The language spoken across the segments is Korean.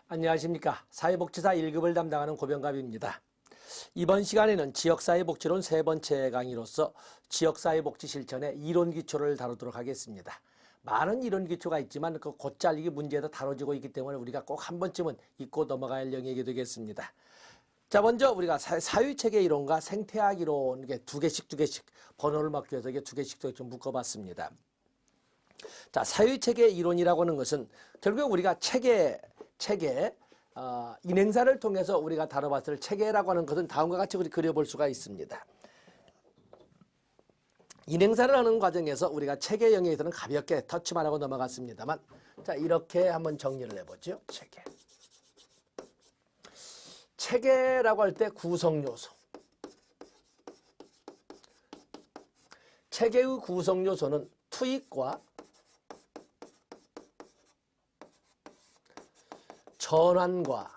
안녕하십니까. 사회복지사 1급을 담당하는 고병갑입니다. 이번 시간에는 지역사회복지론 세 번째 강의로서 지역사회복지 실천의 이론 기초를 다루도록 하겠습니다. 많은 이론 기초가 있지만 그 곧잘리기 문제도 다뤄지고 있기 때문에 우리가 꼭 한 번쯤은 잊고 넘어가야 할 영역이 되겠습니다. 자, 먼저 우리가 사회체계 이론과 생태학 이론 이게 두 개씩 번호를 맞기 위해서 이게 두 개씩 좀 묶어봤습니다. 자, 사회체계 이론이라고 하는 것은 결국 우리가 체계 인행사를 통해서 우리가 다뤄봤을 체계라고 하는 것은 다음과 같이 그려볼 수가 있습니다. 인행사를 하는 과정에서 우리가 체계 영역에서는 가볍게 터치만 하고 넘어갔습니다만, 자, 이렇게 한번 정리를 해보죠. 체계라고 할 때 구성요소. 체계의 구성요소는 투입과 전환과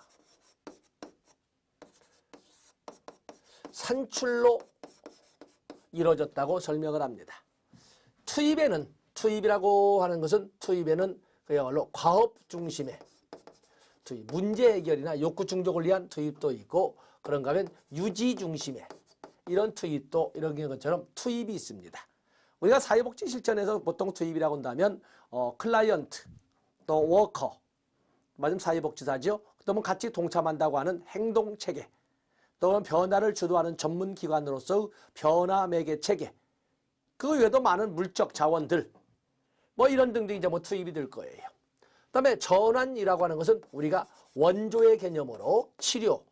산출로 이루어졌다고 설명을 합니다. 투입이라고 하는 것은 투입에는 그야말로 과업 중심의 투입, 문제 해결이나 욕구 충족을 위한 투입도 있고, 그런가 하면 유지 중심의 이런 투입도 이런 것처럼 투입이 있습니다. 우리가 사회복지 실천에서 보통 투입이라고 한다면 클라이언트 또 워커, 맞으면 사회복지사죠. 또 같이 동참한다고 하는 행동체계, 또 변화를 주도하는 전문기관으로서 변화 매개체계, 그 외에도 많은 물적 자원들 뭐 이런 등등이 이제 투입이 될 거예요. 그 다음에 전환이라고 하는 것은 우리가 원조의 개념으로 치료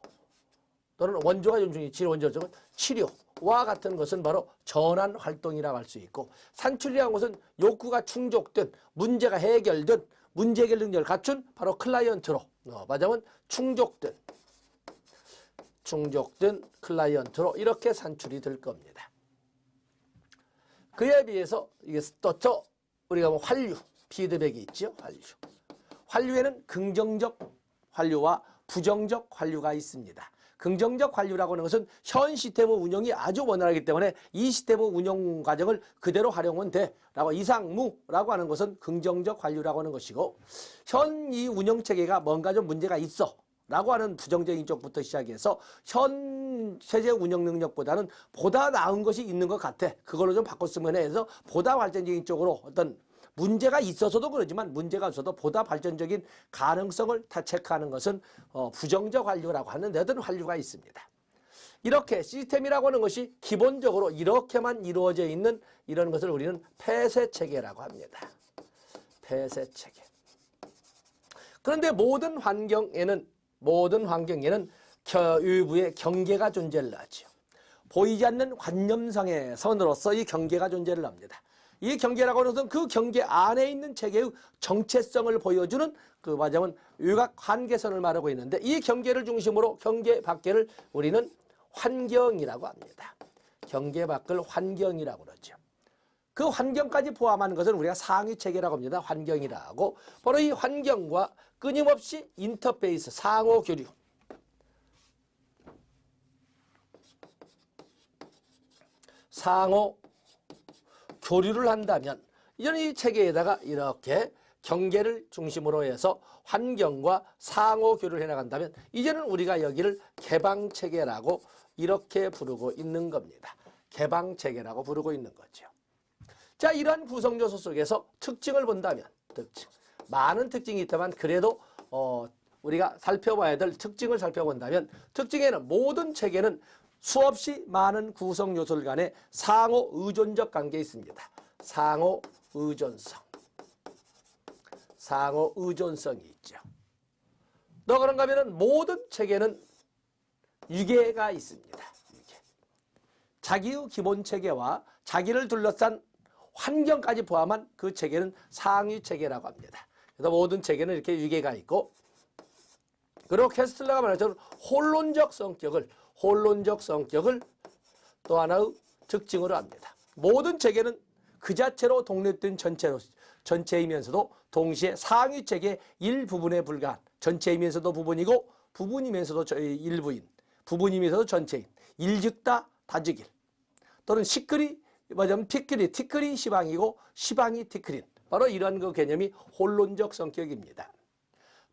또는 원조가 연중이 원조적은 치료와 같은 것은 바로 전환 활동이라고 할 수 있고, 산출이라는 것은 욕구가 충족된, 문제가 해결된, 문제 해결 능력을 갖춘 바로 클라이언트로 맞으면 충족된 클라이언트로 이렇게 산출이 될 겁니다. 그에 비해서 이게 또 우리가 뭐 환류, 피드백이 있죠. 환류에는 긍정적 환류와 부정적 환류가 있습니다. 긍정적 환류라고 하는 것은 현 시스템의 운영이 아주 원활하기 때문에 이 시스템의 운영 과정을 그대로 활용하면 돼 라고, 이상무라고 하는 것은 긍정적 환류라고 하는 것이고, 현 이 운영체계가 뭔가 좀 문제가 있어 라고 하는 부정적인 쪽부터 시작해서 현 체제 운영 능력보다는 보다 나은 것이 있는 것 같아, 그걸로 좀 바꿨으면 해서 보다 발전적인 쪽으로 어떤 문제가 있어서도 그러지만 문제가 없어도 보다 발전적인 가능성을 다 체크하는 것은 부정적 환류라고 하는 어떤 환류가 있습니다. 이렇게 시스템이라고 하는 것이 기본적으로 이렇게만 이루어져 있는 이런 것을 우리는 폐쇄체계라고 합니다. 폐쇄체계. 그런데 모든 환경에는 일부의 경계가 존재를 하죠. 보이지 않는 관념상의 선으로서 이 경계가 존재를 합니다. 이 경계라고 하는 것은 그 경계 안에 있는 체계의 정체성을 보여주는 맞으면 유각 한계선을 말하고 있는데, 이 경계를 중심으로 경계 밖에를 우리는 환경이라고 합니다. 경계 밖을 환경이라고 그러죠. 그 환경까지 포함하는 것을 우리가 상위 체계라고 합니다. 환경이라고. 바로 이 환경과 끊임없이 인터페이스, 상호 교류, 교류를 한다면 이런 이 체계에다가 이렇게 경계를 중심으로 해서 환경과 상호 교류를 해나간다면 이제는 우리가 여기를 개방체계라고 이렇게 부르고 있는 겁니다. 개방체계라고 부르고 있는 거죠. 자, 이러한 구성요소 속에서 특징을 본다면, 많은 특징이 있지만 그래도 우리가 살펴봐야 될 특징을 살펴본다면, 특징에는 모든 체계는 수없이 많은 구성 요소들 간에 상호 의존적 관계에 있습니다. 상호 의존성이 있죠. 또 그런가 하면 모든 체계는 유계가 있습니다. 자기의 기본 체계와 자기를 둘러싼 환경까지 포함한 그 체계는 상위 체계라고 합니다. 그래서 모든 체계는 이렇게 유계가 있고, 그리고 캐스틀러가 말하자면 혼론적 성격을 또 하나의 특징으로 합니다. 모든 체계는 그 자체로 독립된 전체이면서도 동시에 상위 체계 일부분에 불과한, 전체이면서도 부분이고 부분이면서도 일부인, 부분이면서도 전체인, 일즉다 다즉일, 또는 티끌이 시방이고 시방이 티끌인, 바로 이런 그 개념이 혼론적 성격입니다.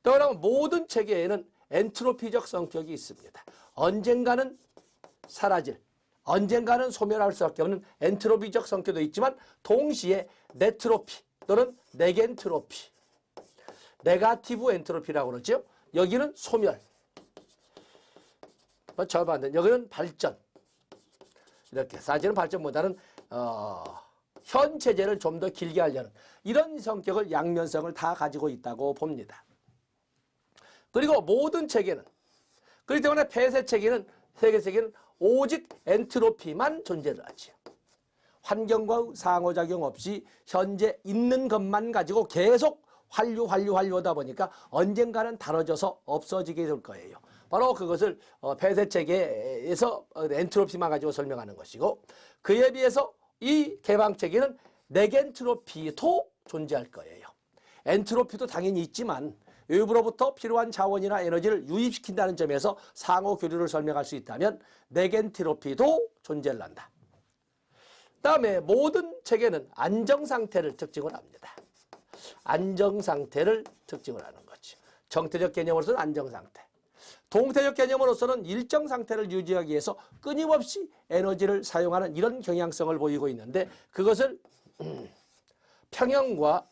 또 그러면 모든 체계에는 엔트로피적 성격이 있습니다. 언젠가는 사라질, 언젠가는 소멸할 수밖에 없는 엔트로피적 성격도 있지만 동시에 네트로피 또는 네겐트로피, 네가티브 엔트로피라고 그러죠. 여기는 소멸, 절반된 여기는 발전. 이렇게 사실은 발전보다는 현 체제를 좀 더 길게 하려는 이런 성격을 양면성을 다 가지고 있다고 봅니다. 그리고 모든 체계는, 그렇기 때문에 폐쇄 체계는, 세계 체계는 오직 엔트로피만 존재를 하지. 환경과 상호작용 없이 현재 있는 것만 가지고 계속 환류하다 보니까 언젠가는 다뤄져서 없어지게 될 거예요. 바로 그것을 폐쇄 체계에서 엔트로피만 가지고 설명하는 것이고, 그에 비해서 이 개방 체계는 네겐트로피도 존재할 거예요. 엔트로피도 당연히 있지만 외부로부터 필요한 자원이나 에너지를 유입시킨다는 점에서 상호 교류를 설명할 수 있다면 네겐트로피도 존재를 한다. 다음에 모든 체계는 안정상태를 특징을 합니다. 안정상태를 특징을 하는 거지. 정태적 개념으로서는 안정상태. 동태적 개념으로서는 일정 상태를 유지하기 위해서 끊임없이 에너지를 사용하는 이런 경향성을 보이고 있는데, 그것을 평형과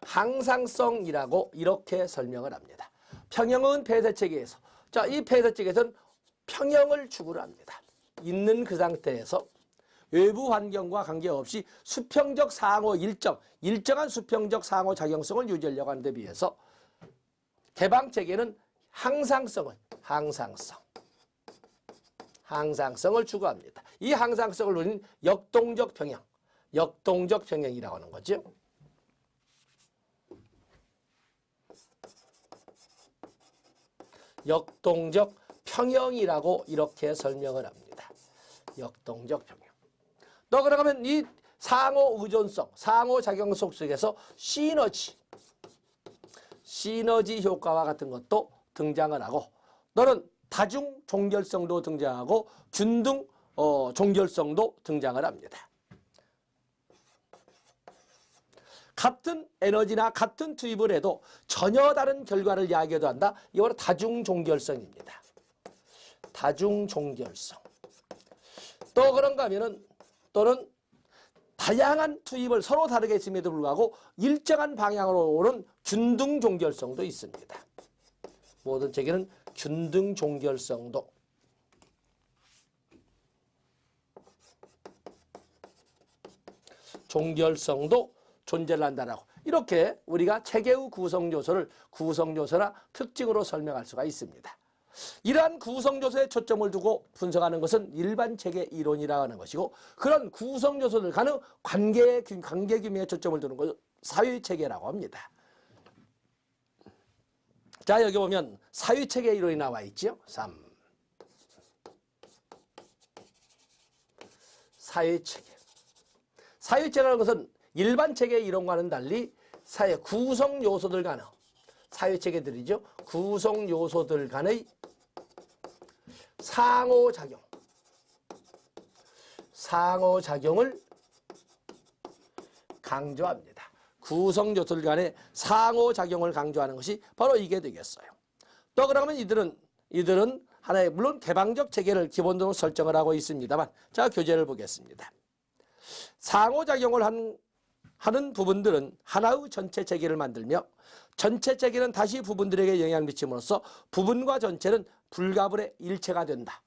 항상성이라고 이렇게 설명을 합니다. 평형은 폐쇄체계에서, 자, 이 폐쇄체계에서는 평형을 추구를 합니다. 있는 그 상태에서 외부 환경과 관계없이 수평적 상호 일정한 수평적 상호 작용성을 유지하려고 하는 데 비해서 개방체계는 항상성을 추구합니다. 이 항상성을 우리는 역동적 평형이라고 하는 거죠. 역동적 평형이라고 이렇게 설명을 합니다. 역동적 평형. 또 그러면 이 상호 의존성, 상호 작용성 속에서 시너지 효과와 같은 것도 등장을 하고, 또는 다중 종결성도 등장하고 균등 종결성도 등장을 합니다. 같은 에너지나 같은 투입을 해도 전혀 다른 결과를 야기해도 한다. 이거는 다중 종결성입니다. 다중 종결성. 또 그런가 하면은, 또는 다양한 투입을 서로 다르게 했음에도 불구하고 일정한 방향으로 오는 균등 종결성도 있습니다. 모든 체계는 균등 종결성도 존재를 한다라고, 이렇게 우리가 체계의 구성요소나 특징으로 설명할 수가 있습니다. 이러한 구성요소에 초점을 두고 분석하는 것은 일반 체계 이론이라고 하는 것이고, 그런 구성요소들 간의 관계규명에 초점을 두는 것을 사회체계라고 합니다. 자, 여기 보면 사회체계 이론이 나와 있죠. 3. 사회체계라는 것은 일반 체계 이론과는 달리 사회 구성요소들 간의, 사회체계들이죠. 구성요소들 간의 상호작용을 강조합니다. 구성요소들 간의 상호작용을 강조하는 것이 바로 이게 되겠어요. 또 그러면 이들은 하나의, 물론 개방적 체계를 기본으로 설정을 하고 있습니다만, 자, 교재를 보겠습니다. 상호작용을 하는 부분들은 하나의 전체 체계를 만들며, 전체 체계는 다시 부분들에게 영향을 미침으로써 부분과 전체는 불가분의 일체가 된다.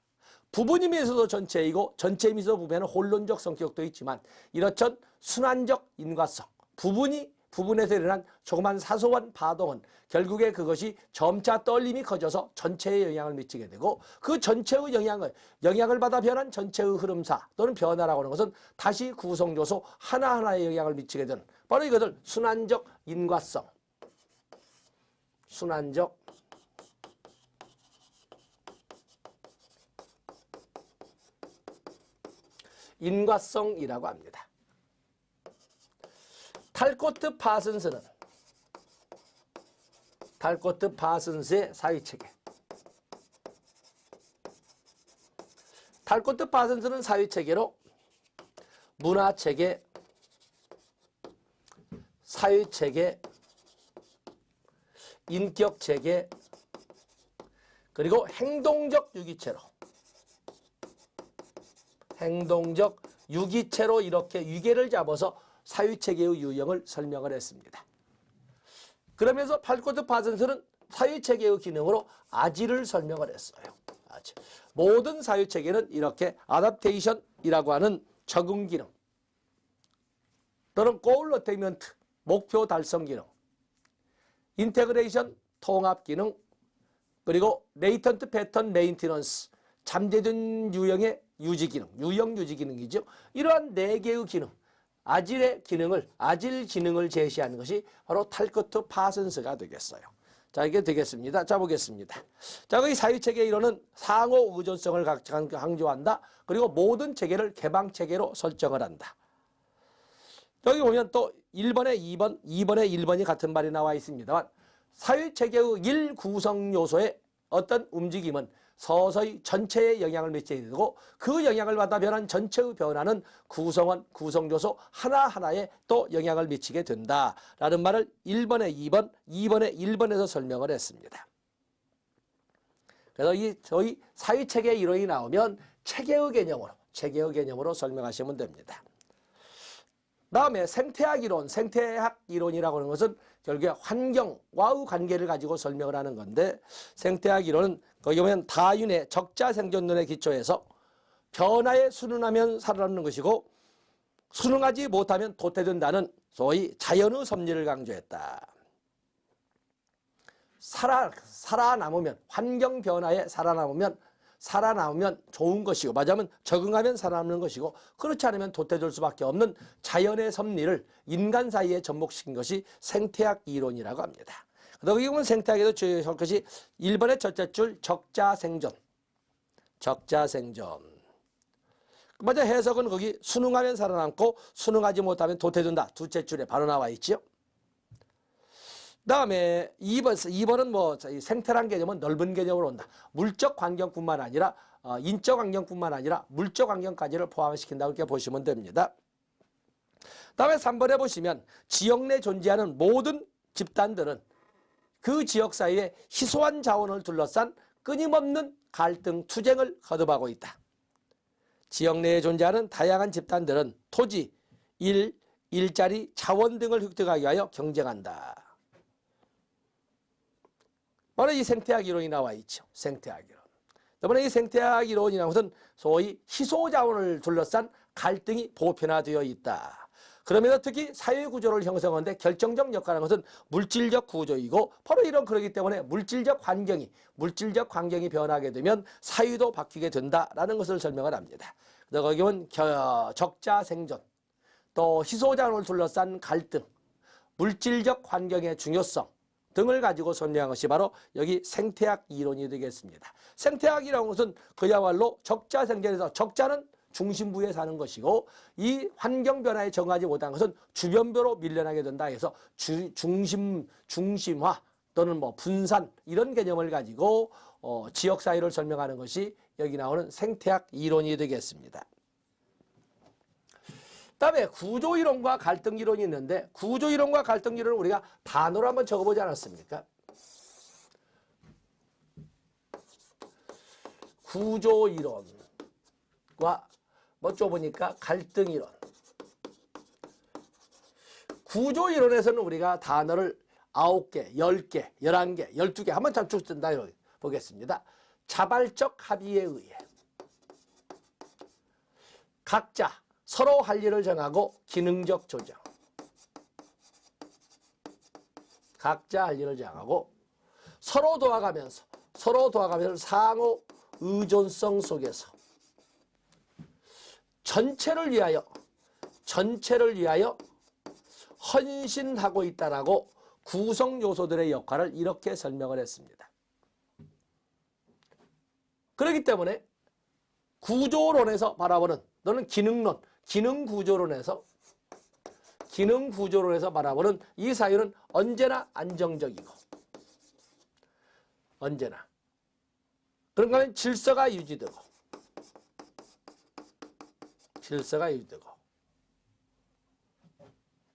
부분임에서도 전체이고 전체임에서도 부분에는 혼론적 성격도 있지만, 이렇듯 순환적 인과성, 부분에서 일어난 조그만 사소한 파동은 결국에 그것이 점차 떨림이 커져서 전체에 영향을 미치게 되고, 그 전체의 영향을 받아 변한 전체의 흐름사 또는 변화라고 하는 것은 다시 구성요소 하나하나에 영향을 미치게 되는, 바로 이것을 순환적 인과성, 인과성이라고 합니다. 탈코트 파슨스의 사회체계. 탈코트 파슨스는 사회체계로 문화체계, 사회체계, 인격체계, 그리고 행동적 유기체로. 행동적 유기체로 이렇게 위계를 잡아서 사회체계의 유형을 설명을 했습니다. 그러면서 팔코트 파슨스는 사회체계의 기능으로 아지를 설명을 했어요. 아지. 모든 사회체계는 이렇게 아답테이션이라고 하는 적응 기능, 또는 골 어테인먼트, 목표 달성 기능, 인테그레이션, 통합 기능, 그리고 레이턴트 패턴 메인티넌스, 잠재된 유형의 유지 기능, 유형 유지 기능이죠. 이러한 4개의 기능, 아질 기능을 제시하는 것이 바로 탈코트 파슨스가 되겠어요. 자, 이게 되겠습니다. 자, 보겠습니다. 자, 이 사회체계 이론은 상호 의존성을 강조한다. 그리고 모든 체계를 개방체계로 설정을 한다. 여기 보면 또 1번에 2번, 2번에 1번이 같은 말이 나와 있습니다만, 사회체계의 1구성 요소의 어떤 움직임은 서서히 전체에 영향을 미치게 되고, 그 영향을 받아 변한 전체의 변화는 구성원, 구성요소 하나하나에 또 영향을 미치게 된다라는 말을 1번에 2번, 2번에 1번에서 설명을 했습니다. 그래서 저희 사회체계 이론이 나오면 체계의 개념으로 설명하시면 됩니다. 다음에 생태학 이론이라고 하는 것은 결국에 환경과의 관계를 가지고 설명을 하는 건데, 생태학 이론은 거기 보면 다윈의 적자 생존론에 기초해서 변화에 순응하면 살아남는 것이고, 순응하지 못하면 도태된다는 소위 자연의 섭리를 강조했다. 살아남으면, 환경 변화에 살아남으면 좋은 것이고, 맞으면 적응하면 살아남는 것이고, 그렇지 않으면 도태될 수밖에 없는 자연의 섭리를 인간 사이에 접목시킨 것이 생태학 이론이라고 합니다. 여기 보면 생태학에도 주의할 것이 1번의 첫째 줄 적자생존. 맞아, 해석은 거기 순응하면 살아남고 순응하지 못하면 도태된다. 둘째 줄에 바로 나와 있죠. 다음에 2번은 뭐 생태란 개념은 넓은 개념으로 온다. 물적 환경뿐만 아니라 인적 환경뿐만 아니라 물적 환경까지를 포함시킨다고 이렇게 보시면 됩니다. 다음에 3번에 보시면 지역 내 존재하는 모든 집단들은 그 지역 사이에 희소한 자원을 둘러싼 끊임없는 갈등, 투쟁을 거듭하고 있다. 지역 내에 존재하는 다양한 집단들은 토지, 일자리, 자원 등을 획득하기 위하여 경쟁한다. 바로 이 생태학 이론이 나와 있죠. 생태학 이론. 그러면 이 생태학 이론이라는 것은 소위 희소 자원을 둘러싼 갈등이 보편화되어 있다. 그러면서 특히 사회구조를 형성하는데 결정적 역할을 하는 것은 물질적 구조이고, 바로 그러기 때문에 물질적 환경이 변하게 되면 사회도 바뀌게 된다라는 것을 설명을 합니다. 그래서 거기 보면 적자 생존, 또 희소자원을 둘러싼 갈등, 물질적 환경의 중요성 등을 가지고 설명한 것이 바로 여기 생태학 이론이 되겠습니다. 생태학이라는 것은 그야말로 적자 생존에서 적자는 중심부에 사는 것이고, 이 환경 변화에 적응하지 못한 것은 주변부로 밀려나게 된다 해서 중심화 또는 뭐 분산 이런 개념을 가지고 지역 사회를 설명하는 것이 여기 나오는 생태학 이론이 되겠습니다. 그다음에 구조이론과 갈등이론이 있는데, 구조이론과 갈등이론을 우리가 단어로 한번 적어보지 않았습니까? 구조이론과 좁으니까 갈등이론. 구조이론에서는 우리가 단어를 9개, 10개, 11개, 12개 한번 쭉 뜬다 보겠습니다. 자발적 합의에 의해 각자 서로 할 일을 정하고 기능적 조정. 각자 할 일을 정하고 서로 도와가면서 상호 의존성 속에서 전체를 위하여 헌신하고 있다라고 구성 요소들의 역할을 이렇게 설명을 했습니다. 그렇기 때문에 구조론에서 바라보는, 또는 기능론, 기능 구조론에서 바라보는 이 사회는 언제나 안정적이고, 그런가 하면 질서가 유지되고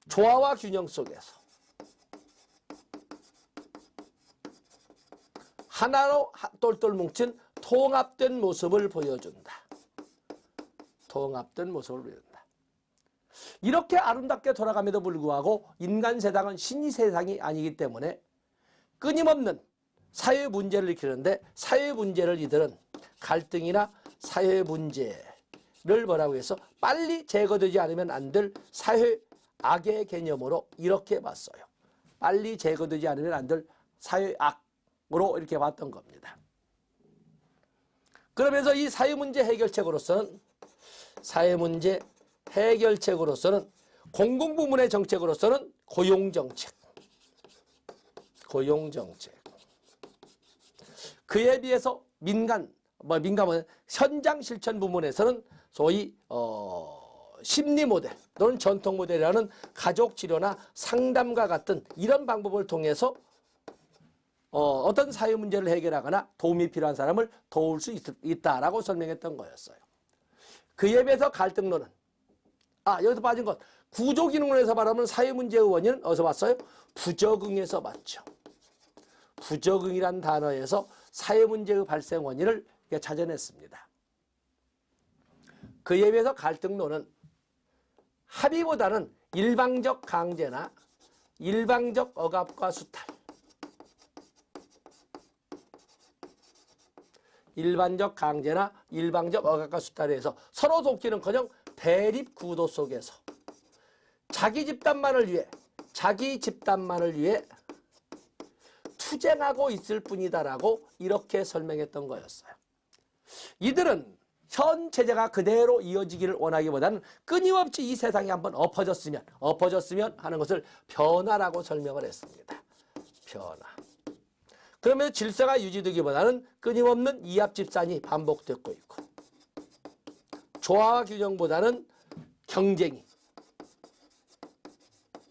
조화와 균형 속에서 하나로 똘똘 뭉친 통합된 모습을 보여준다. 통합된 모습을 보여준다. 이렇게 아름답게 돌아감에도 불구하고 인간 세상은 신이 세상이 아니기 때문에 끊임없는 사회 문제를 일으키는데, 사회 문제를 이들은 갈등이나 사회 문제를 뭐라고 해서 빨리 제거되지 않으면 안 될 사회 악의 개념으로 이렇게 봤어요. 빨리 제거되지 않으면 안 될 사회 악으로 이렇게 봤던 겁니다. 그러면서 이 사회 문제 해결책으로서는 공공부문의 정책으로서는 고용정책. 그에 비해서 민간은 현장 실천 부문에서는 소위 심리 모델 또는 전통 모델이라는 가족 치료나 상담과 같은 이런 방법을 통해서 어떤 사회 문제를 해결하거나 도움이 필요한 사람을 도울 수 있다라고 설명했던 거였어요. 그에 비해서 갈등론은 여기서 빠진 것, 구조기능론에서 말하면 사회 문제의 원인은 어디서 봤어요? 부적응에서 봤죠. 부적응이란 단어에서 사회 문제의 발생 원인을 찾아냈습니다. 그에 비해서 갈등론은 합의보다는 일방적 강제나 일방적 억압과 수탈, 일반적 강제나 일방적 억압과 수탈에 의해서 서로 돕기는커녕 대립 구도 속에서 자기 집단만을 위해 투쟁하고 있을 뿐이다라고 이렇게 설명했던 거였어요. 이들은 현 체제가 그대로 이어지기를 원하기보다는 끊임없이 이 세상이 한번 엎어졌으면 하는 것을 변화라고 설명을 했습니다. 변화. 그러면서 질서가 유지되기보다는 끊임없는 이합집산이 반복되고 있고, 조화와 균형보다는 경쟁이,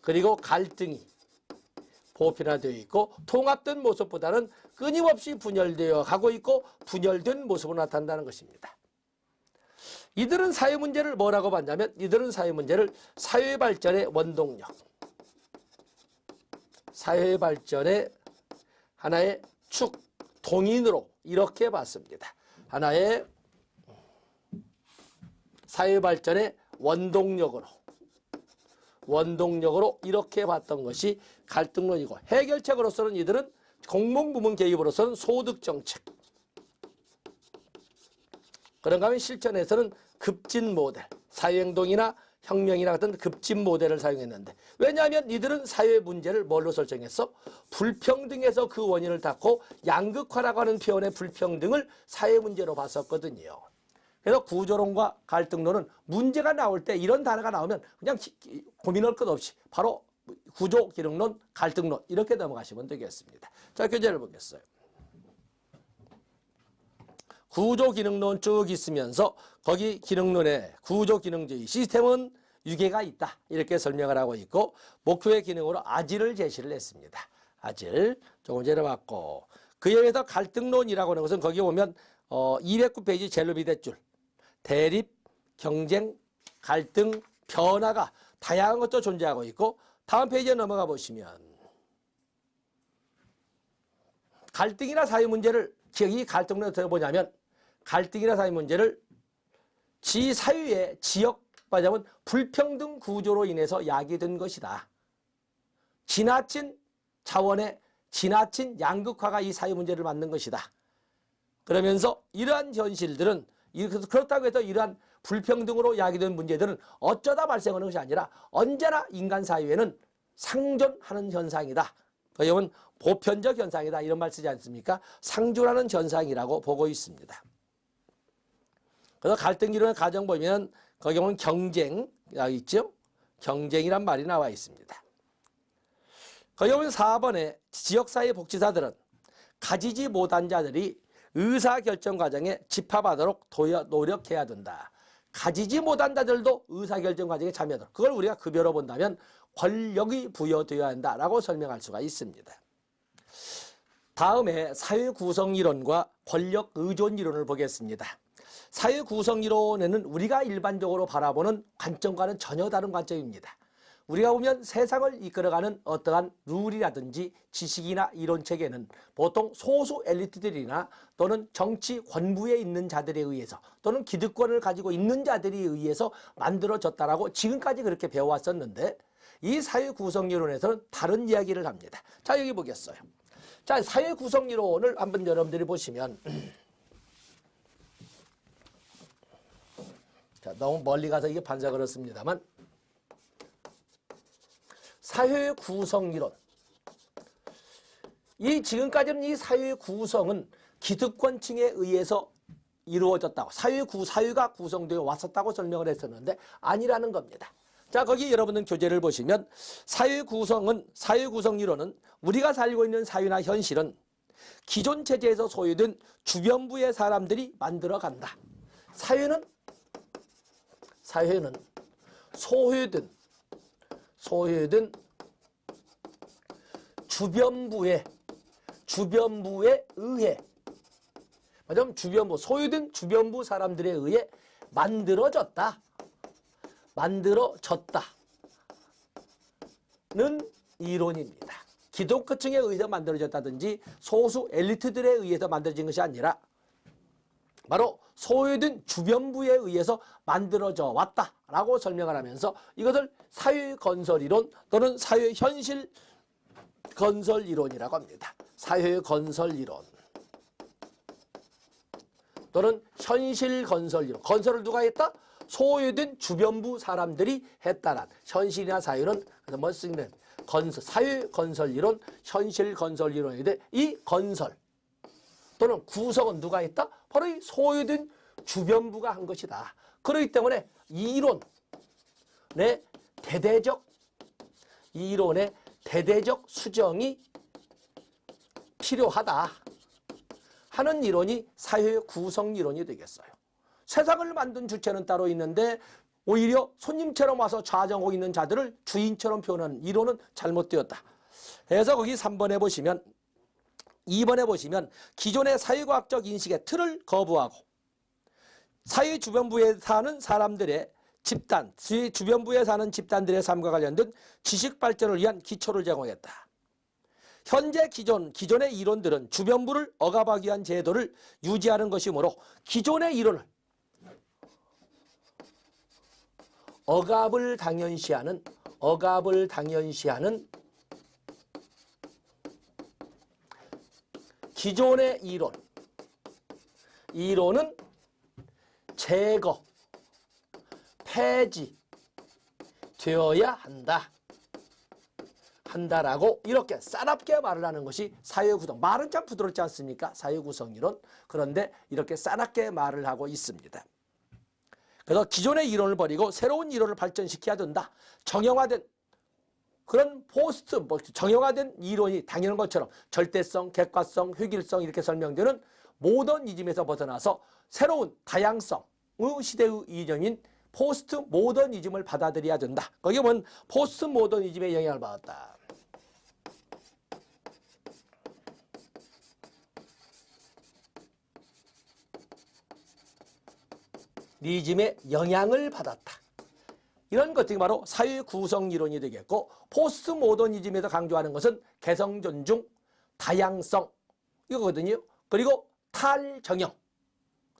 그리고 갈등이 보편화되어 있고, 통합된 모습보다는 끊임없이 분열되어 가고 있고, 분열된 모습으로 나타난다는 것입니다. 이들은 사회 문제를 뭐라고 봤냐면, 이들은 사회 문제를 사회 발전의 원동력, 사회 발전의 하나의 축, 동인으로 이렇게 봤습니다. 하나의 사회 발전의 원동력으로 이렇게 봤던 것이 갈등론이고, 해결책으로서는 이들은 공공부문 개입으로서는 소득정책, 그런가 하면 실천에서는 급진 모델, 사회행동이나 혁명이나 같은 급진 모델을 사용했는데, 왜냐하면 이들은 사회 문제를 뭘로 설정했어? 불평등에서 그 원인을 닫고 양극화라고 하는 표현의 불평등을 사회 문제로 봤었거든요. 그래서 구조론과 갈등론은 문제가 나올 때 이런 단어가 나오면 그냥 고민할 것 없이 바로 구조 기능론, 갈등론 이렇게 넘어가시면 되겠습니다. 자, 교재를 보겠어요. 구조 기능론 쭉 있으면서 거기 기능론의 구조 기능주의 시스템은 유계가 있다 이렇게 설명을 하고 있고, 목표의 기능으로 아지를 제시를 했습니다. 아지를 조금 전에 봤고, 그에 의해서 갈등론이라고 하는 것은 거기 보면 209페이지 젤로 밑에 줄 대립, 경쟁, 갈등, 변화가 다양한 것도 존재하고 있고, 다음 페이지에 넘어가 보시면 갈등이나 사회 문제를 이 갈등론에 어떻게 보냐면, 갈등이나 사회 문제를 사회의 지역 말하자면 불평등 구조로 인해서 야기된 것이다. 지나친 차원의 지나친 양극화가 이 사회 문제를 만든 것이다. 그러면서 이러한 현실들은, 그렇다고 해서 이러한 불평등으로 야기된 문제들은 어쩌다 발생하는 것이 아니라 언제나 인간 사회에는 상존하는 현상이다. 거기 보면 보편적 현상이다 이런 말 쓰지 않습니까? 상존하는 현상이라고 보고 있습니다. 그래서 갈등 이론의 가정 보면 거기 보면 경쟁 있죠? 경쟁이란 말이 나와 있습니다. 거기 보면 4번에 지역사회 복지사들은 가지지 못한 자들이 의사결정 과정에 집합하도록 노력해야 된다. 가지지 못한 자들도 의사결정 과정에 참여하도록, 그걸 우리가 급여로 본다면 권력이 부여되어야 한다라고 설명할 수가 있습니다. 다음에 사회구성이론과 권력의존이론을 보겠습니다. 사회구성이론에는 우리가 일반적으로 바라보는 관점과는 전혀 다른 관점입니다. 우리가 보면 세상을 이끌어가는 어떠한 룰이라든지 지식이나 이론체계는 보통 소수 엘리트들이나 또는 정치 권부에 있는 자들에 의해서 또는 기득권을 가지고 있는 자들에 의해서 만들어졌다라고 지금까지 그렇게 배워왔었는데 이 사회 구성이론에서는 다른 이야기를 합니다. 자, 여기 보겠어요. 자, 사회 구성이론을 한번 여러분들이 보시면 자, 너무 멀리 가서 이게 반사 그렇습니다만 사회 구성이론. 이 지금까지는 이 사회 구성은 기득권층에 의해서 이루어졌다고 사회가 구성되어 왔었다고 설명을 했었는데 아니라는 겁니다. 자, 거기 여러분은 교재를 보시면 사회 구성이론은 우리가 살고 있는 사회나 현실은 기존 체제에서 소유된 주변부의 사람들이 만들어 간다. 사회는 소유된 주변부에 의해 맞으면 소유된 주변부 사람들에 의해 만들어졌다는 이론입니다. 기독교층에 의해서 만들어졌다든지 소수 엘리트들에 의해서 만들어진 것이 아니라 바로 소유된 주변부에 의해서 만들어져 왔다라고 설명을 하면서 이것을 사회건설이론 또는 사회현실건설이론이라고 합니다. 사회건설이론 또는 현실건설이론. 건설을 누가 했다? 소유된 주변부 사람들이 했다란 현실이나 사회는 뭐 쓰는 사회건설이론, 현실건설이론인데 이 건설 또는 구성은 누가 했다? 바로 이 소유된 주변부가 한 것이다. 그렇기 때문에 이론의 대대적 수정이 필요하다 하는 이론이 사회 구성 이론이 되겠어요. 세상을 만든 주체는 따로 있는데 오히려 손님처럼 와서 좌정하고 있는 자들을 주인처럼 표현하는 이론은 잘못되었다. 그래서 거기 3번에 보시면 2번에 보시면 기존의 사회과학적 인식의 틀을 거부하고 사회 주변부에 사는 사람들의 집단, 주변부에 사는 집단들의 삶과 관련된 지식 발전을 위한 기초를 제공했다. 현재 기존의 이론들은 주변부를 억압하기 위한 제도를 유지하는 것이므로 기존의 이론을 억압을 당연시하는 기존의 이론은 제거, 폐지되어야 한다라고 이렇게 싸납게 말을 하는 것이 사회구성. 말은 참 부드럽지 않습니까? 사회구성이론. 그런데 이렇게 싸납게 말을 하고 있습니다. 그래서 기존의 이론을 버리고 새로운 이론을 발전시켜야 된다. 정형화된 그런 정형화된 이론이 당연한 것처럼 절대성, 객관성, 획일성 이렇게 설명되는 모더니즘에서 벗어나서 새로운 다양성의 시대의 이념인 포스트 모더니즘을 받아들여야 된다. 거기 보면 포스트 모더니즘의 영향을 받았다. 니즘의 영향을 받았다. 이런 것들이 바로 사회 구성 이론이 되겠고 포스트 모더니즘에서 강조하는 것은 개성 존중, 다양성 이거거든요. 그리고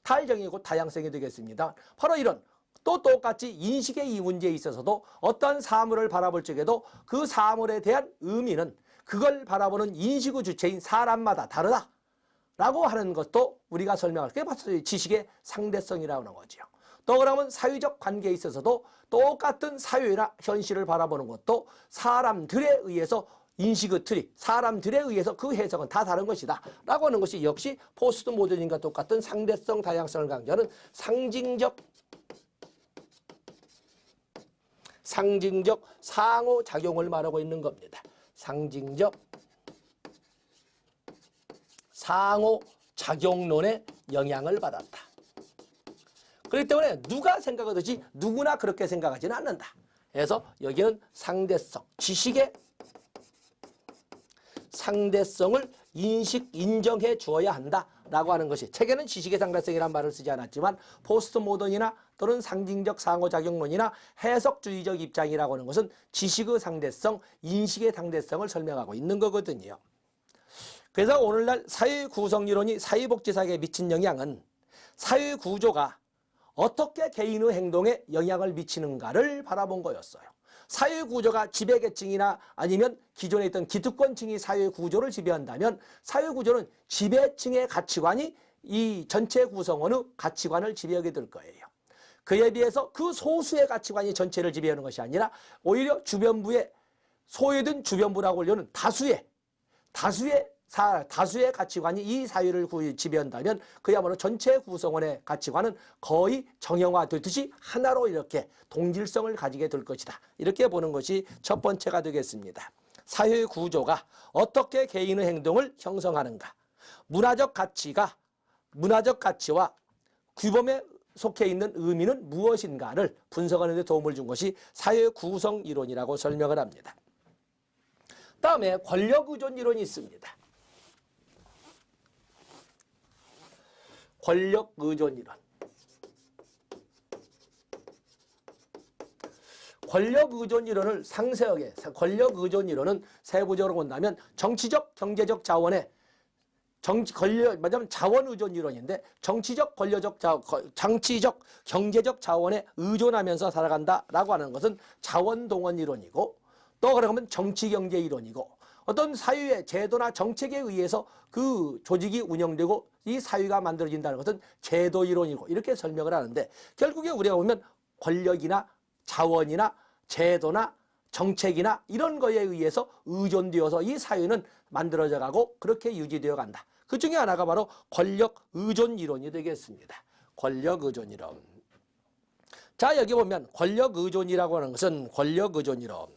탈정형이고 다양성이 되겠습니다. 바로 이런 또 똑같이 인식의 이 문제에 있어서도 어떤 사물을 바라볼 적에도 그 사물에 대한 의미는 그걸 바라보는 인식의 주체인 사람마다 다르다라고 하는 것도 우리가 설명할 게 바로 지식의 상대성이라고 하는 거죠. 또 그러면 사회적 관계에 있어서도 똑같은 사회나 현실을 바라보는 것도 사람들에 의해서 인식의 틀이 사람들에 의해서 그 해석은 다 다른 것이다 라고 하는 것이 역시 포스트 모더니즘과 똑같은 상대성, 다양성을 강조하는 상징적 상호작용을 말하고 있는 겁니다. 상징적 상호작용론의 영향을 받았다. 그렇기 때문에 누가 생각하듯이 누구나 그렇게 생각하지는 않는다. 그래서 여기는 상대성, 지식의 상대성을 인정해 주어야 한다 라고 하는 것이, 책에는 지식의 상대성이라는 말을 쓰지 않았지만 포스트 모던이나 또는 상징적 상호작용론이나 해석주의적 입장이라고 하는 것은 지식의 상대성, 인식의 상대성을 설명하고 있는 거거든요. 그래서 오늘날 사회구성이론이 사회복지사회에 미친 영향은 사회구조가 어떻게 개인의 행동에 영향을 미치는가를 바라본 거였어요. 사회구조가 지배계층이나 아니면 기존에 있던 기득권층이 사회구조를 지배한다면 사회구조는 지배층의 가치관이 이 전체 구성원의 가치관을 지배하게 될 거예요. 그에 비해서 그 소수의 가치관이 전체를 지배하는 것이 아니라 오히려 주변부에 소외된 주변부라고 불리는 다수의 가치관이 이 사회를 지배한다면 그야말로 전체 구성원의 가치관은 거의 정형화되듯이 하나로 이렇게 동질성을 가지게 될 것이다. 이렇게 보는 것이 첫 번째가 되겠습니다. 사회 구조가 어떻게 개인의 행동을 형성하는가. 문화적 가치와 규범에 속해 있는 의미는 무엇인가를 분석하는 데 도움을 준 것이 사회 구성 이론이라고 설명을 합니다. 다음에 권력 의존 이론이 있습니다. 권력 의존 이론. 권력 의존 이론을 상세하게, 권력 의존 이론은 세부적으로 본다면 정치적, 경제적 자원의 말하자면 자원 의존 이론인데 정치적, 경제적 자원에 의존하면서 살아간다라고 하는 것은 자원 동원 이론이고, 또 그러면 정치 경제 이론이고, 어떤 사회의 제도나 정책에 의해서 그 조직이 운영되고 이 사회가 만들어진다는 것은 제도 이론이고, 이렇게 설명을 하는데, 결국에 우리가 보면 권력이나 자원이나 제도나 정책이나 이런 거에 의해서 의존되어서 이 사회는 만들어져 가고 그렇게 유지되어 간다. 그 중에 하나가 바로 권력 의존 이론이 되겠습니다. 권력 의존 이론. 자, 여기 보면 권력 의존이라고 하는 것은 권력 의존 이론.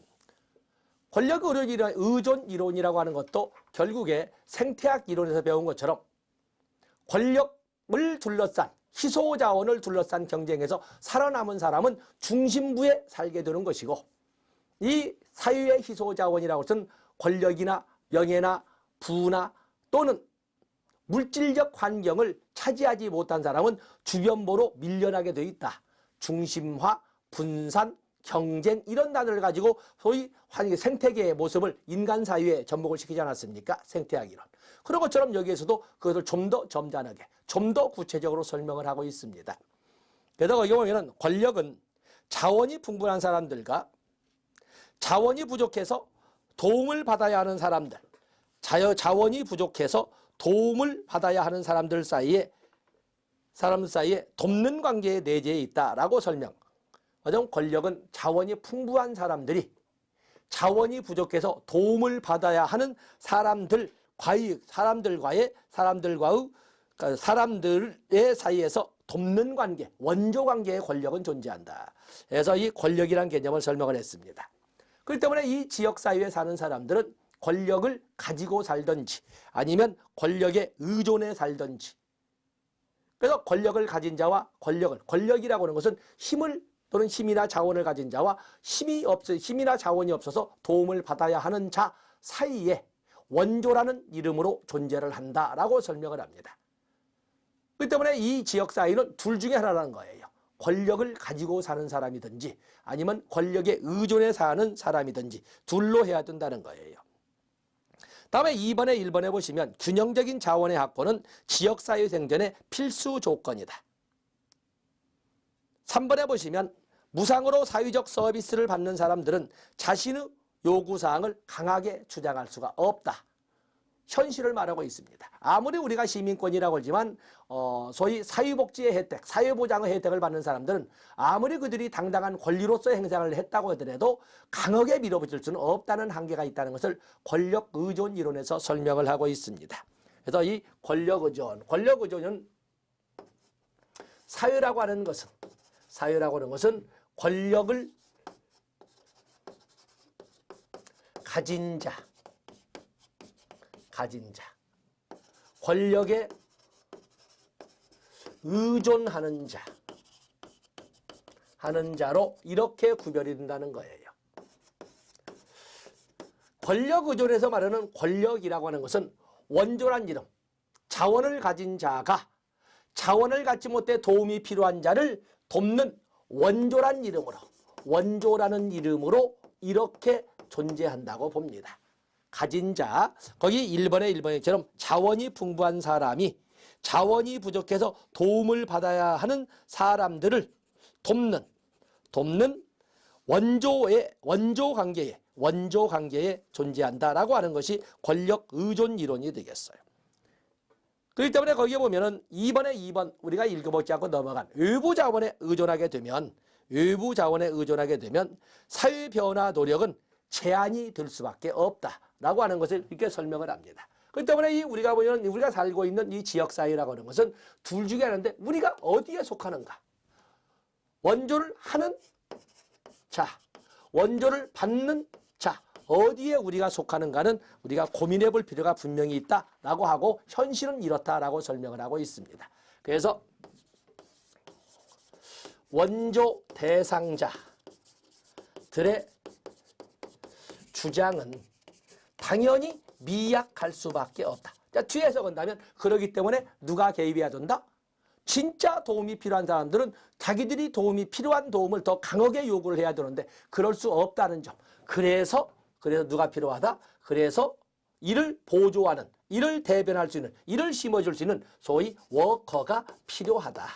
권력 의존 이론이라고 하는 것도 결국에 생태학 이론에서 배운 것처럼 권력을 둘러싼, 희소 자원을 둘러싼 경쟁에서 살아남은 사람은 중심부에 살게 되는 것이고, 이 사유의 희소 자원이라고 해서는 권력이나 명예나 부나 또는 물질적 환경을 차지하지 못한 사람은 주변부로 밀려나게 되어 있다. 중심화, 분산, 경쟁 이런 단어를 가지고 소위 생태계의 모습을 인간 사회에 접목을 시키지 않았습니까? 생태학 이론. 그런 것처럼 여기에서도 그것을 좀 더 점잖하게, 좀 더 구체적으로 설명을 하고 있습니다. 그래서 여기 보면은 권력은 자원이 풍부한 사람들과 자원이 부족해서 도움을 받아야 하는 사람들, 자원이 부족해서 도움을 받아야 하는 사람들 사이에 돕는 관계에 내재해 있다라고 설명. 권력은 자원이 풍부한 사람들이 자원이 부족해서 도움을 받아야 하는 사람들과의 사이에서 돕는 관계, 원조 관계의 권력은 존재한다. 그래서 이 권력이라는 개념을 설명을 했습니다. 그렇기 때문에 이 지역사회에 사는 사람들은 권력을 가지고 살든지 아니면 권력에 의존해 살든지, 그래서 권력을 가진 자와 권력이라고 하는 것은 또는 힘이나 자원을 가진 자와 힘이나 자원이 없어서 도움을 받아야 하는 자 사이에 원조라는 이름으로 존재를 한다라고 설명을 합니다. 그렇기 때문에 이 지역사회는 둘 중에 하나라는 거예요. 권력을 가지고 사는 사람이든지 아니면 권력에 의존해 사는 사람이든지 둘로 해야 된다는 거예요. 다음에 2번에 1번에 보시면 균형적인 자원의 확보는 지역사회 생존의 필수 조건이다. 3번에 보시면 무상으로 사회적 서비스를 받는 사람들은 자신의 요구사항을 강하게 주장할 수가 없다. 현실을 말하고 있습니다. 아무리 우리가 시민권이라고 하지만 소위 사회복지의 혜택, 사회보장의 혜택을 받는 사람들은 아무리 그들이 당당한 권리로서의 행상을 했다고 하더라도 강하게 밀어붙일 수는 없다는 한계가 있다는 것을 권력 의존 이론에서 설명을 하고 있습니다. 그래서 이 권력 의존은 사회라고 하는 것은 권력을 가진 자, 권력에 의존하는 자로 이렇게 구별이 된다는 거예요. 권력 의존에서 말하는 권력이라고 하는 것은 원조란 이름, 자원을 가진 자가 자원을 갖지 못해 도움이 필요한 자를 돕는 원조라는 이름으로 이렇게 존재한다고 봅니다. 가진 자, 거기 1번처럼 자원이 풍부한 사람이 자원이 부족해서 도움을 받아야 하는 사람들을 돕는 원조 관계에 존재한다라고 하는 것이 권력 의존 이론이 되겠어요. 그렇기 때문에 거기에 보면은 2번 우리가 읽어보지 않고 넘어간 외부 자원에 의존하게 되면 사회 변화 노력은 제한이 될 수밖에 없다라고 하는 것을 이렇게 설명을 합니다. 그렇기 때문에 우리가 보면 우리가 살고 있는 이 지역사회라고 하는 것은 둘 중에 하나인데 우리가 어디에 속하는가? 원조를 하는 자, 원조를 받는 자, 어디에 우리가 속하는가는 우리가 고민해 볼 필요가 분명히 있다라고 하고 현실은 이렇다라고 설명을 하고 있습니다. 그래서 원조 대상자들의 주장은 당연히 미약할 수밖에 없다. 자, 뒤에서 본다면 그러기 때문에 누가 개입해야 된다? 진짜 도움이 필요한 사람들은 자기들이 도움이 필요한 도움을 더 강하게 요구를 해야 되는데 그럴 수 없다는 점. 그래서 누가 필요하다? 그래서 이를 보조하는, 이를 대변할 수 있는, 이를 심어줄 수 있는 소위 워커가 필요하다.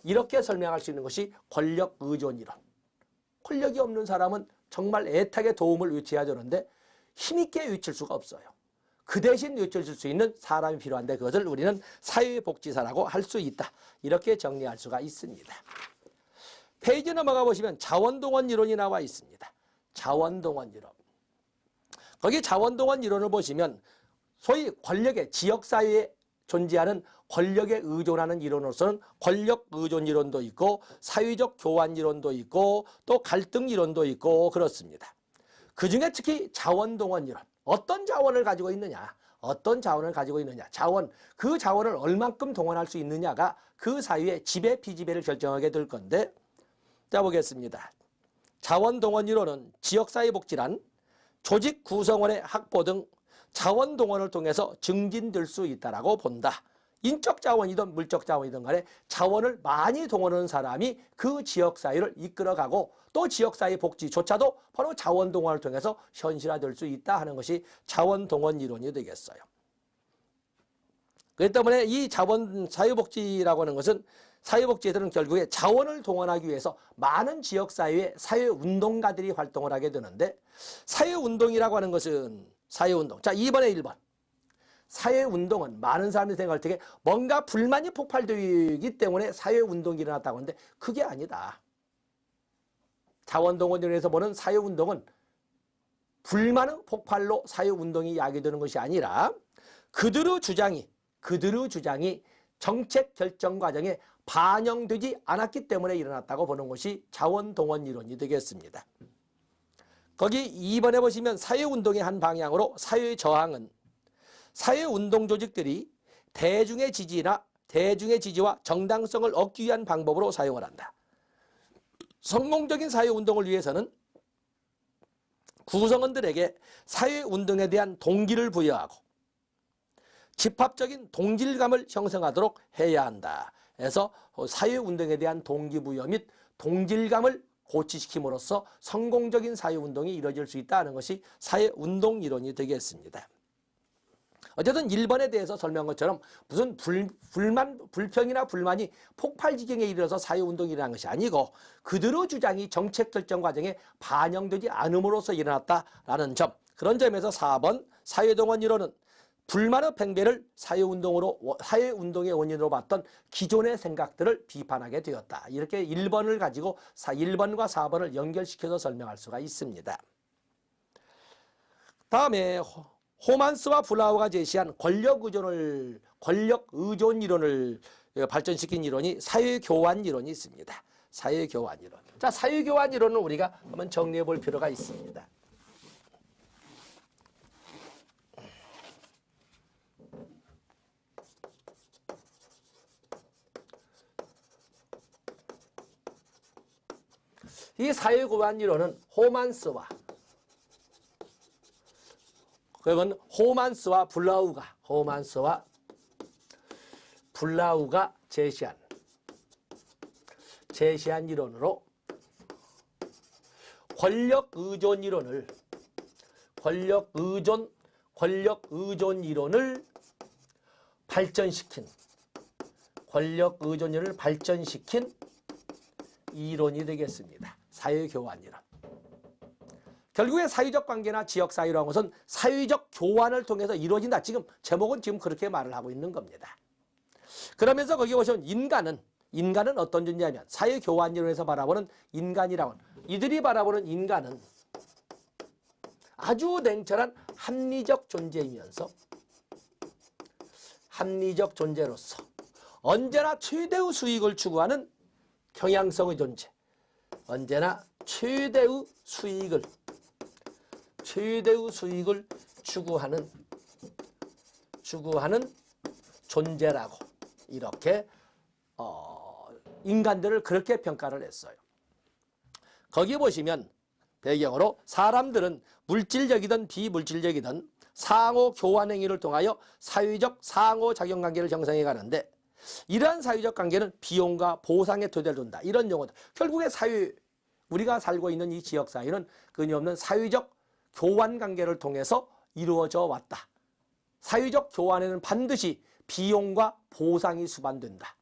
이렇게 설명할 수 있는 것이 권력 의존 이론. 권력이 없는 사람은 정말 애타게 도움을 요청해야 되는데 힘있게 요청할 수가 없어요. 그 대신 요청할 수 있는 사람이 필요한데 그것을 우리는 사회복지사라고 할 수 있다. 이렇게 정리할 수가 있습니다. 페이지 넘어가 보시면 자원동원 이론이 나와 있습니다. 자원동원 이론. 거기 자원동원 이론을 보시면 소위 권력의 지역사회에 존재하는 권력에 의존하는 이론으로서는 권력 의존 이론도 있고 사회적 교환 이론도 있고 또 갈등 이론도 있고 그렇습니다. 그중에 특히 자원동원 이론. 어떤 자원을 가지고 있느냐. 자원, 그 자원을 얼만큼 동원할 수 있느냐가 그 사회의 지배, 비지배를 결정하게 될 건데 자 보겠습니다. 자원동원 이론은 지역사회복지란 조직 구성원의 확보 등 자원동원을 통해서 증진될 수 있다라고 본다. 인적 자원이든 물적 자원이든 간에 자원을 많이 동원하는 사람이 그 지역사회를 이끌어가고 또 지역사회 복지조차도 바로 자원동원을 통해서 현실화될 수 있다 하는 것이 자원동원 이론이 되겠어요. 그렇기 때문에 이 사회복지라고 하는 것은 사회복지에서는 결국에 자원을 동원하기 위해서 많은 지역사회의 사회운동가들이 활동을 하게 되는데 사회운동이라고 하는 것은 사회운동. 자, 2번에 1번. 사회운동은 많은 사람들이 생각할 때 뭔가 불만이 폭발되기 때문에 사회운동이 일어났다고 하는데 그게 아니다. 자원동원에서 보는 사회운동은 불만의 폭발로 사회운동이 야기되는 것이 아니라 그들의 주장이 정책 결정 과정에 반영되지 않았기 때문에 일어났다고 보는 것이 자원동원 이론이 되겠습니다. 거기 2번에 보시면 사회운동의 한 방향으로 사회저항은 사회운동 조직들이 대중의 지지와 정당성을 얻기 위한 방법으로 사용을 한다. 성공적인 사회운동을 위해서는 구성원들에게 사회운동에 대한 동기를 부여하고 집합적인 동질감을 형성하도록 해야 한다. 그래서 사회운동에 대한 동기부여 및 동질감을 고취시킴으로써 성공적인 사회운동이 이루어질 수 있다는 것이 사회운동 이론이 되겠습니다. 어쨌든 1번에 대해서 설명한 것처럼 무슨 불평이나 불만이 폭발 지경에 이르러서 사회운동이 일어난 것이 아니고 그들의 주장이 정책 결정 과정에 반영되지 않음으로써 일어났다라는 점. 그런 점에서 4번 사회동원 이론은 불만의 팽배를 사회운동의 원인으로 봤던 기존의 생각들을 비판하게 되었다. 이렇게 1번을 가지고 1번과 4번을 연결시켜서 설명할 수가 있습니다. 다음에 호만스와 블라우가 제시한 권력 의존 이론을 발전시킨 이론이 사회교환 이론이 있습니다. 사회교환 이론. 자, 사회교환 이론은 우리가 한번 정리해 볼 필요가 있습니다. 이 사회교환 이론은 호만스와 블라우가 블라우가 제시한 이론으로 권력 의존 이론을 발전시킨 이론이 되겠습니다. 사회교환 이론. 결국에 사회적 관계나 지역 사회라는 것은 사회적 교환을 통해서 이루어진다. 지금 제목은 지금 그렇게 말을 하고 있는 겁니다. 그러면서 거기 보시면 인간은 어떤 존재냐면 사회교환 이론에서 바라보는 인간이라고 이들이 바라보는 인간은 아주 냉철한 합리적 존재이면서 합리적 존재로서 언제나 최대의 수익을 추구하는 경향성의 존재, 언제나 최대의 수익을 추구하는 존재라고 이렇게 인간들을 그렇게 평가를 했어요. 거기 보시면 배경으로 사람들은 물질적이든 비물질적이든 상호 교환 행위를 통하여 사회적 상호작용 관계를 형성해 가는데 이러한 사회적 관계는 비용과 보상의 토대를 둔다. 이런 용어들. 결국에 우리가 살고 있는 이 지역사회는 끊임없는 사회적 교환 관계를 통해서 이루어져 왔다. 사회적 교환에는 반드시 비용과 보상이 수반된다.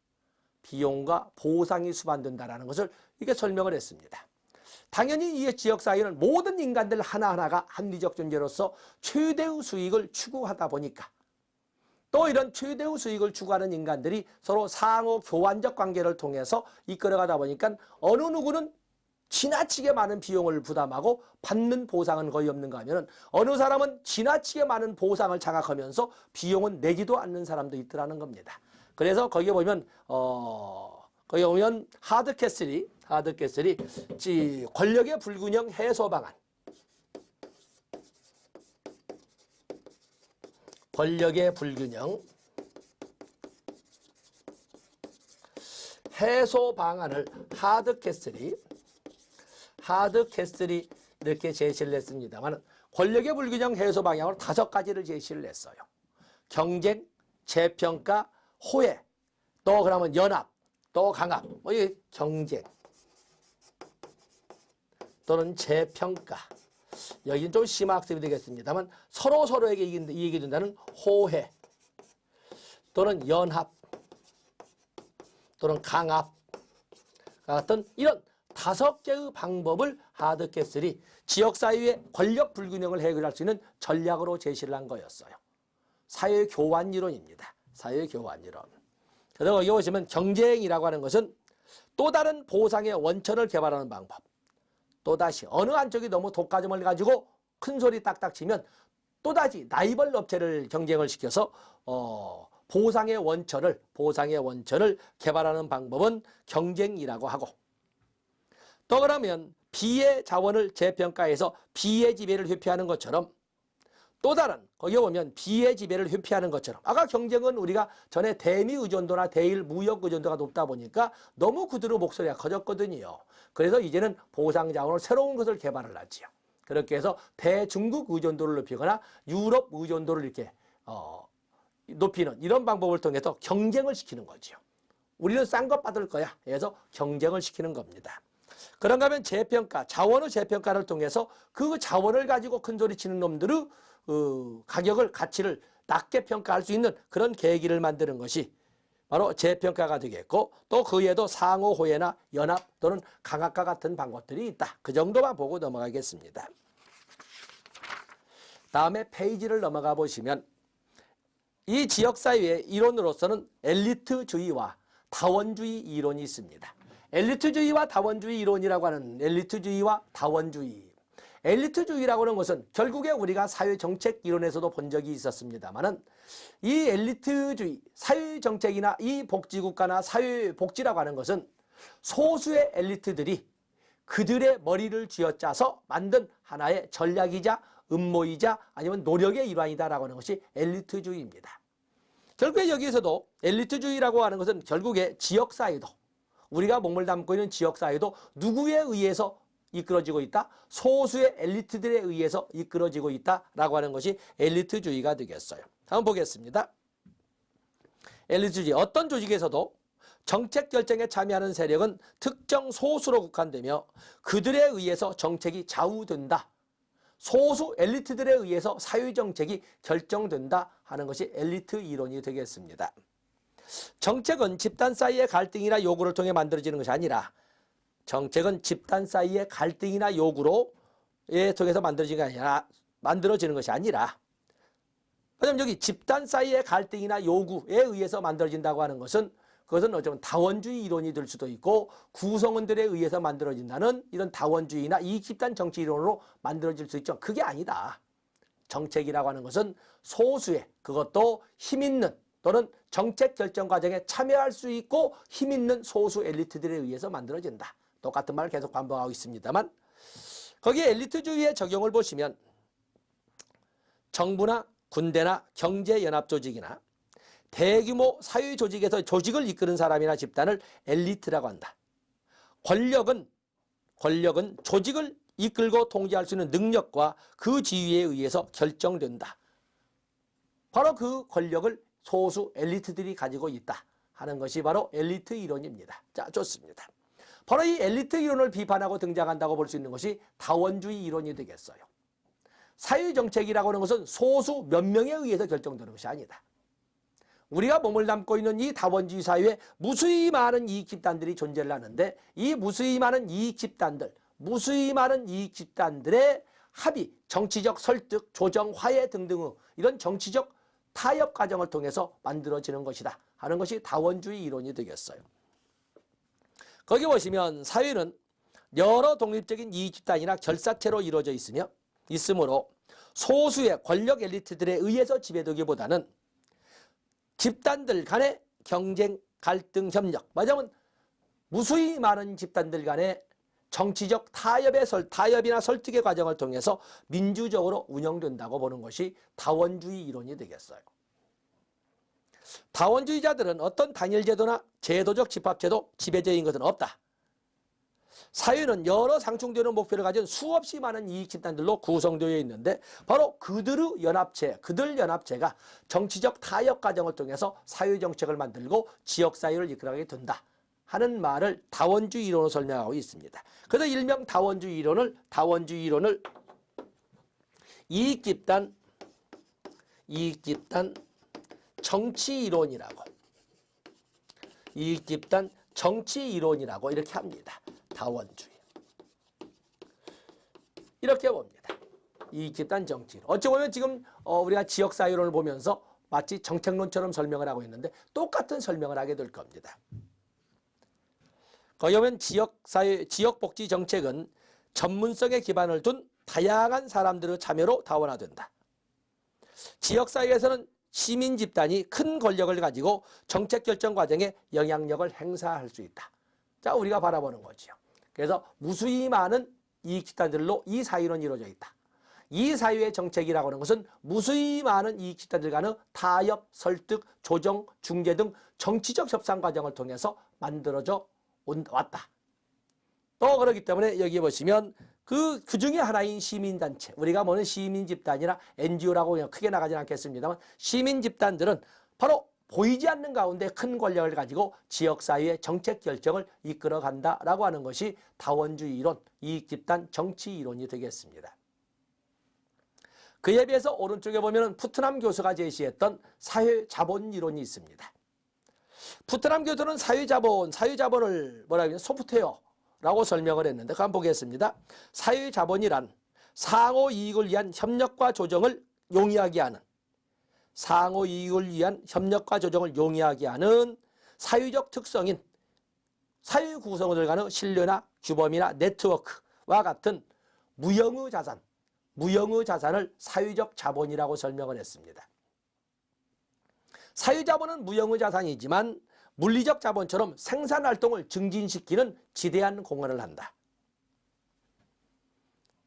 라는 것을 이렇게 설명을 했습니다. 당연히 이 지역사회는 모든 인간들 하나하나가 합리적 존재로서 최대의 수익을 추구하다 보니까 또 이런 최대의 수익을 추구하는 인간들이 서로 상호 교환적 관계를 통해서 이끌어가다 보니까 어느 누구는 지나치게 많은 비용을 부담하고 받는 보상은 거의 없는가 하면 어느 사람은 지나치게 많은 보상을 장악하면서 비용은 내지도 않는 사람도 있더라는 겁니다. 그래서 거기에 보면 하드캐슬이 권력의 불균형 해소 방안 권력의 불균형 해소 방안을 하드캐슬이 이렇게 제시를 했습니다만 권력의 불균형 해소 방향으로 5가지를 제시를 했어요. 경쟁, 재평가, 호혜, 또 그러면 연합, 또 강압, 이 경쟁 또는 재평가. 여기는 좀 심화학습이 되겠습니다만 서로에게 이익이 된다는 호혜 또는 연합 또는 강압 같은 이런 5개의 방법을 하드캐슬이 지역사회의 권력 불균형을 해결할 수 있는 전략으로 제시를 한 거였어요. 사회교환 이론입니다. 사회교환 이론. 그래서 여기 보시면 경쟁이라고 하는 것은 또 다른 보상의 원천을 개발하는 방법. 또다시 어느 한쪽이 너무 독과점을 가지고 큰 소리 딱딱 치면 또다시 라이벌 업체를 경쟁을 시켜서 보상의 원천을 개발하는 방법은 경쟁이라고 하고 또 그러면 비의 자원을 재평가해서 비의 지배를 회피하는 것처럼 또 다른 거기 보면 비의 지배를 회피하는 것처럼 아까 경쟁은 우리가 전에 대미 의존도나 대일 무역 의존도가 높다 보니까 너무 그대로 목소리가 커졌거든요. 그래서 이제는 보상 자원을 새로운 것을 개발을 하지요. 그렇게 해서 대중국 의존도를 높이거나 유럽 의존도를 이렇게 높이는 이런 방법을 통해서 경쟁을 시키는 거지요. 우리는 싼 것 받을 거야. 그래서 경쟁을 시키는 겁니다. 그런가 하면 재평가, 자원의 재평가를 통해서 그 자원을 가지고 큰소리 치는 놈들의 가치를 낮게 평가할 수 있는 그런 계기를 만드는 것이 바로 재평가가 되겠고 또 그 외에도 상호호혜나 연합 또는 강압과 같은 방법들이 있다. 그 정도만 보고 넘어가겠습니다. 다음에 페이지를 넘어가 보시면 이 지역사회의 이론으로서는 엘리트주의와 다원주의 이론이 있습니다. 엘리트주의와 다원주의 이론이라고 하는 엘리트주의라고 하는 것은 결국에 우리가 사회정책 이론에서도 본 적이 있었습니다만은 이 엘리트주의, 사회정책이나 이 복지국가나 사회복지라고 하는 것은 소수의 엘리트들이 그들의 머리를 쥐어짜서 만든 하나의 전략이자 음모이자 아니면 노력의 일환이다라고 하는 것이 엘리트주의입니다. 결국에 여기에서도 엘리트주의라고 하는 것은 결국에 지역사회도 우리가 몸을 담고 있는 지역사회도 누구에 의해서 이끌어지고 있다? 소수의 엘리트들에 의해서 이끌어지고 있다라고 하는 것이 엘리트주의가 되겠어요. 한번 보겠습니다. 엘리트 조직, 어떤 조직에서도 정책 결정에 참여하는 세력은 특정 소수로 국한되며 그들에 의해서 정책이 좌우된다. 소수 엘리트들에 의해서 사회정책이 결정된다 하는 것이 엘리트 이론이 되겠습니다. 정책은 집단 사이의 갈등이나 요구를 통해 만들어지는 것이 아니라 정책은 집단 사이의 갈등이나 요구로에 통해서 만들어지는 것이 아니라 왜냐하면 여기 집단 사이의 갈등이나 요구에 의해서 만들어진다고 하는 것은 그것은 어쩌면 다원주의 이론이 될 수도 있고 구성원들에 의해서 만들어진다는 이런 다원주의나 이익집단 정치 이론으로 만들어질 수 있죠. 그게 아니다. 정책이라고 하는 것은 소수의, 그것도 힘있는 또는 정책 결정 과정에 참여할 수 있고 힘있는 소수 엘리트들에 의해서 만들어진다. 똑같은 말을 계속 반복하고 있습니다만 거기에 엘리트주의의 적용을 보시면 정부나 군대나 경제연합조직이나 대규모 사회조직에서 조직을 이끄는 사람이나 집단을 엘리트라고 한다. 권력은 조직을 이끌고 통제할 수 있는 능력과 그 지위에 의해서 결정된다. 바로 그 권력을 소수 엘리트들이 가지고 있다 하는 것이 바로 엘리트 이론입니다. 자, 좋습니다. 바로 이 엘리트 이론을 비판하고 등장한다고 볼 수 있는 것이 다원주의 이론이 되겠어요. 사회정책이라고 하는 것은 소수 몇 명에 의해서 결정되는 것이 아니다. 우리가 몸을 담고 있는 이 다원주의 사회에 무수히 많은 이익집단들이 존재를 하는데 이 무수히 많은 이익집단들의 합의, 정치적 설득, 조정, 화해 등등의 이런 정치적 타협 과정을 통해서 만들어지는 것이다 하는 것이 다원주의 이론이 되겠어요. 거기 보시면 사회는 여러 독립적인 이익집단이나 결사체로 이루어져 있으므로 소수의 권력 엘리트들에 의해서 지배되기보다는 집단들 간의 경쟁, 갈등, 협력, 말하자면 무수히 많은 집단들 간의 정치적 타협이나 설득의 과정을 통해서 민주적으로 운영된다고 보는 것이 다원주의 이론이 되겠어요. 다원주의자들은 어떤 단일제도나 제도적 집합체도 지배적인 것은 없다. 사회는 여러 상충되는 목표를 가진 수없이 많은 이익집단들로 구성되어 있는데 바로 그들 연합체가 정치적 타협 과정을 통해서 사회정책을 만들고 지역사회를 이끌어가게 된다 하는 말을 다원주의 이론으로 설명하고 있습니다. 그래서 일명 다원주의 이론을 이익집단 정치 이론이라고 이렇게 합니다. 다원주의. 이렇게 봅니다. 이익집단 정치. 어찌 보면 지금 우리가 지역사회론을 보면서 마치 정책론처럼 설명을 하고 있는데 똑같은 설명을 하게 될 겁니다. 거기 보면 지역복지 정책은 전문성에 기반을 둔 다양한 사람들의 참여로 다원화된다. 지역사회에서는 시민집단이 큰 권력을 가지고 정책 결정 과정에 영향력을 행사할 수 있다. 자, 우리가 바라보는 거죠. 그래서 무수히 많은 이익집단들로 이 사회는 이루어져 있다. 이 사회의 정책이라고 하는 것은 무수히 많은 이익집단들 간의 타협, 설득, 조정, 중재 등 정치적 협상 과정을 통해서 만들어져 왔다. 또 그렇기 때문에 여기 보시면 그 중에 하나인 시민단체, 우리가 뭐는 시민집단이나 NGO라고 그냥 크게 나가지는 않겠습니다만 시민집단들은 바로 보이지 않는 가운데 큰 권력을 가지고 지역사회의 정책 결정을 이끌어간다라고 하는 것이 다원주의 이론, 이익집단 정치 이론이 되겠습니다. 그에 비해서 오른쪽에 보면 푸트남 교수가 제시했던 사회자본 이론이 있습니다. 푸트남 교수는 사회자본을 뭐라고 하냐, 소프트웨어라고 설명을 했는데 그거 한번 보겠습니다. 사회자본이란 상호 이익을 위한 협력과 조정을 용이하게 하는 사회적 특성인 사회 구성원들 간의 신뢰나 규범이나 네트워크와 같은 무형의 자산을 사회적 자본이라고 설명을 했습니다. 사회자본은 무형의 자산이지만 물리적 자본처럼 생산활동을 증진시키는 지대한 공헌을 한다.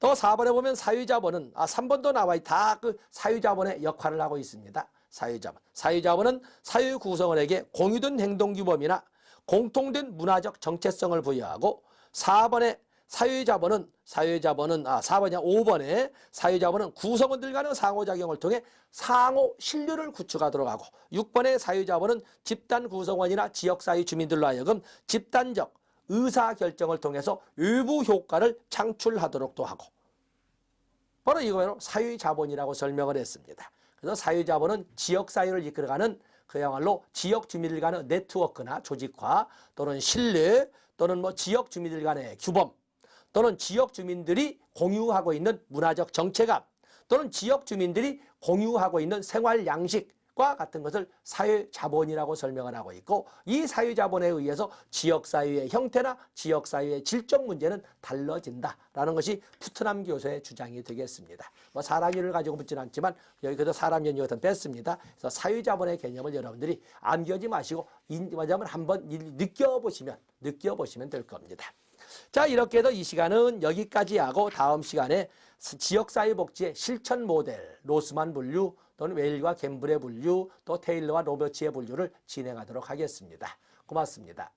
또 4번에 보면 사회자본은 3번도 나와 다 그 사회자본의 역할을 하고 있습니다. 사회자본은 사회 구성원에게 공유된 행동규범이나 공통된 문화적 정체성을 부여하고 4번에 사회자본은 4번이야 5번에 사회자본은 구성원들 간의 상호작용을 통해 상호 신뢰를 구축하도록 하고 6번에 사회자본은 집단 구성원이나 지역사회 주민들로 하여금 집단적 의사결정을 통해서 외부 효과를 창출하도록도 하고 바로 이거로 사회자본이라고 설명을 했습니다. 그래서 사회자본은 지역사회를 이끌어가는 그야말로 지역 주민들 간의 네트워크나 조직화 또는 신뢰 또는 지역 주민들 간의 규범 또는 지역 주민들이 공유하고 있는 문화적 정체감 또는 지역 주민들이 공유하고 있는 생활 양식과 같은 것을 사회자본이라고 설명을 하고 있고 이 사회자본에 의해서 지역사회의 형태나 지역사회의 질적 문제는 달라진다라는 것이 푸트남 교수의 주장이 되겠습니다. 사람연을 가지고 묻지는 않지만 여기서 사람연 이것은 뺐습니다. 그래서 사회자본의 개념을 여러분들이 암기하지 마시고 한번 느껴보시면 될 겁니다. 자, 이렇게 해서 이 시간은 여기까지 하고 다음 시간에 지역사회복지의 실천 모델, 로스만 분류 또는 웨일과 갬블의 분류, 또 테일러와 로버츠의 분류를 진행하도록 하겠습니다. 고맙습니다.